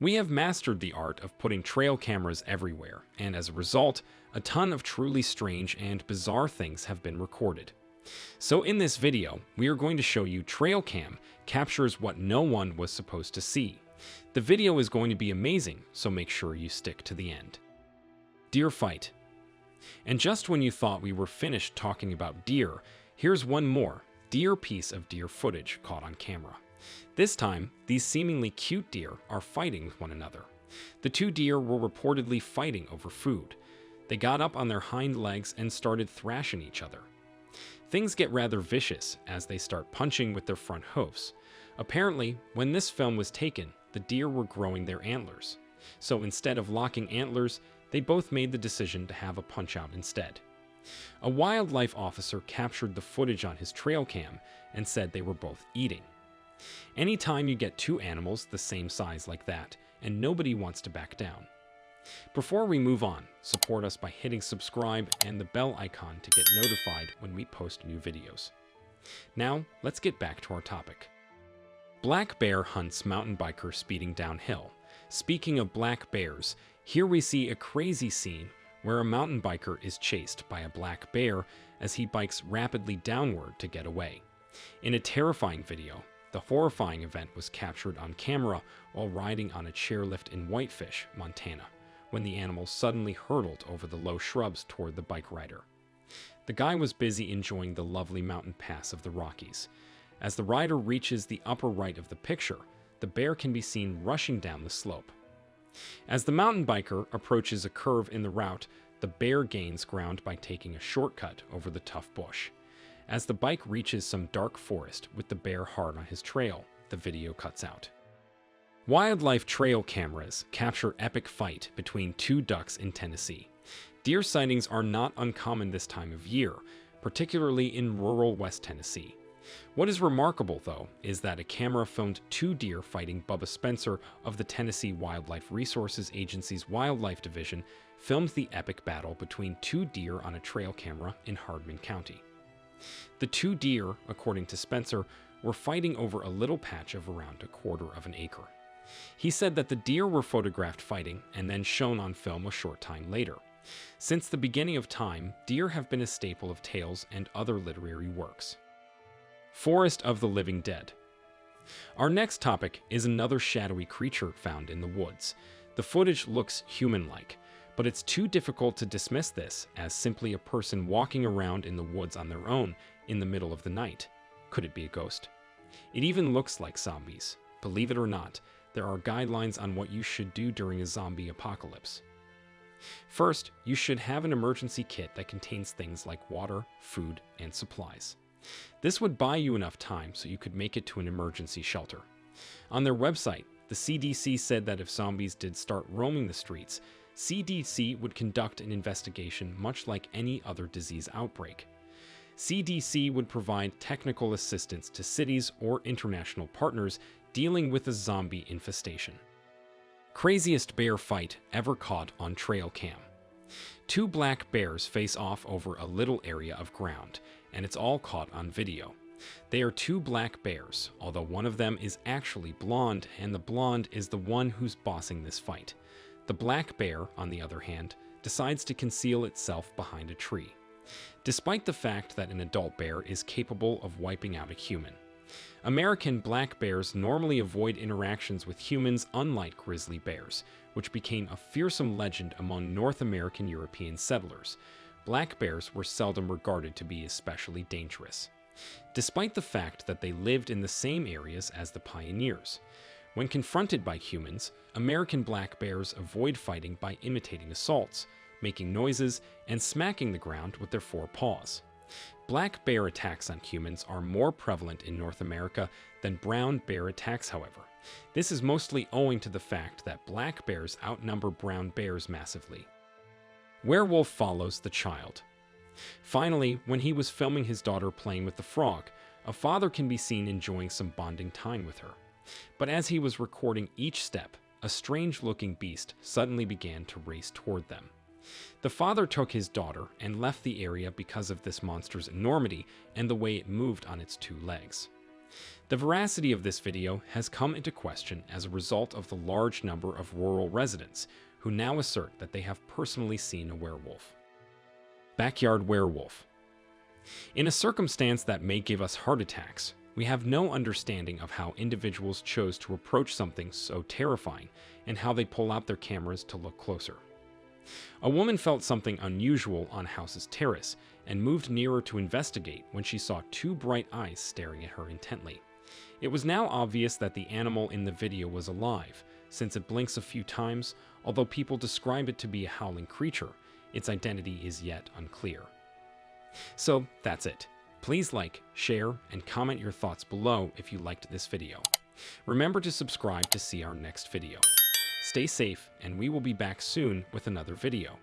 We have mastered the art of putting trail cameras everywhere, and as a result, a ton of truly strange and bizarre things have been recorded. So in this video, we are going to show you trail cam captures what no one was supposed to see. The video is going to be amazing, so make sure you stick to the end. Deer fight. And just when you thought we were finished talking about deer, here's one more piece of deer footage caught on camera. This time, these seemingly cute deer are fighting with one another. The two deer were reportedly fighting over food. They got up on their hind legs and started thrashing each other. Things get rather vicious as they start punching with their front hooves. Apparently, when this film was taken, the deer were growing their antlers. So instead of locking antlers, they both made the decision to have a punch-out instead. A wildlife officer captured the footage on his trail cam and said they were both eating. Anytime you get two animals the same size like that, and nobody wants to back down. Before we move on, support us by hitting subscribe and the bell icon to get notified when we post new videos. Now, let's get back to our topic. Black bear hunts mountain biker speeding downhill. Speaking of black bears, here we see a crazy scene where a mountain biker is chased by a black bear as he bikes rapidly downward to get away. In a terrifying video, the horrifying event was captured on camera while riding on a chairlift in Whitefish, Montana, when the animal suddenly hurtled over the low shrubs toward the bike rider. The guy was busy enjoying the lovely mountain pass of the Rockies. As the rider reaches the upper right of the picture, the bear can be seen rushing down the slope. As the mountain biker approaches a curve in the route, the bear gains ground by taking a shortcut over the tough bush. As the bike reaches some dark forest with the bear hard on his trail, the video cuts out. Wildlife trail cameras capture epic fight between two ducks in Tennessee. Deer sightings are not uncommon this time of year, particularly in rural West Tennessee. What is remarkable, though, is that a camera filmed two deer fighting. Bubba Spencer of the Tennessee Wildlife Resources Agency's Wildlife Division filmed the epic battle between two deer on a trail camera in Hardin County. The two deer, according to Spencer, were fighting over a little patch of around a quarter of an acre. He said that the deer were photographed fighting and then shown on film a short time later. Since the beginning of time, deer have been a staple of tales and other literary works. Forest of the Living Dead. Our next topic is another shadowy creature found in the woods. The footage looks human-like, but it's too difficult to dismiss this as simply a person walking around in the woods on their own in the middle of the night. Could it be a ghost? It even looks like zombies. Believe it or not, there are guidelines on what you should do during a zombie apocalypse. First, you should have an emergency kit that contains things like water, food, and supplies. This would buy you enough time so you could make it to an emergency shelter. On their website, the CDC said that if zombies did start roaming the streets, CDC would conduct an investigation much like any other disease outbreak. CDC would provide technical assistance to cities or international partners dealing with a zombie infestation. Craziest bear fight ever caught on trail cam. Two black bears face off over a little area of ground, and it's all caught on video. They are two black bears, although one of them is actually blonde, and the blonde is the one who's bossing this fight. The black bear, on the other hand, decides to conceal itself behind a tree, despite the fact that an adult bear is capable of wiping out a human. American black bears normally avoid interactions with humans, unlike grizzly bears, which became a fearsome legend among North American European settlers. Black bears were seldom regarded to be especially dangerous, despite the fact that they lived in the same areas as the pioneers. When confronted by humans, American black bears avoid fighting by imitating assaults, making noises, and smacking the ground with their forepaws. Black bear attacks on humans are more prevalent in North America than brown bear attacks, however. This is mostly owing to the fact that black bears outnumber brown bears massively. Werewolf follows the child. Finally, when he was filming his daughter playing with the frog, a father can be seen enjoying some bonding time with her. But as he was recording each step, a strange-looking beast suddenly began to race toward them. The father took his daughter and left the area because of this monster's enormity and the way it moved on its two legs. The veracity of this video has come into question as a result of the large number of rural residents who now assert that they have personally seen a werewolf. Backyard werewolf. In a circumstance that may give us heart attacks, we have no understanding of how individuals chose to approach something so terrifying and how they pull out their cameras to look closer. A woman felt something unusual on House's terrace and moved nearer to investigate when she saw two bright eyes staring at her intently. It was now obvious that the animal in the video was alive, since it blinks a few times. Although people describe it to be a howling creature, its identity is yet unclear. So that's it. Please like, share, and comment your thoughts below if you liked this video. Remember to subscribe to see our next video. Stay safe, and we will be back soon with another video.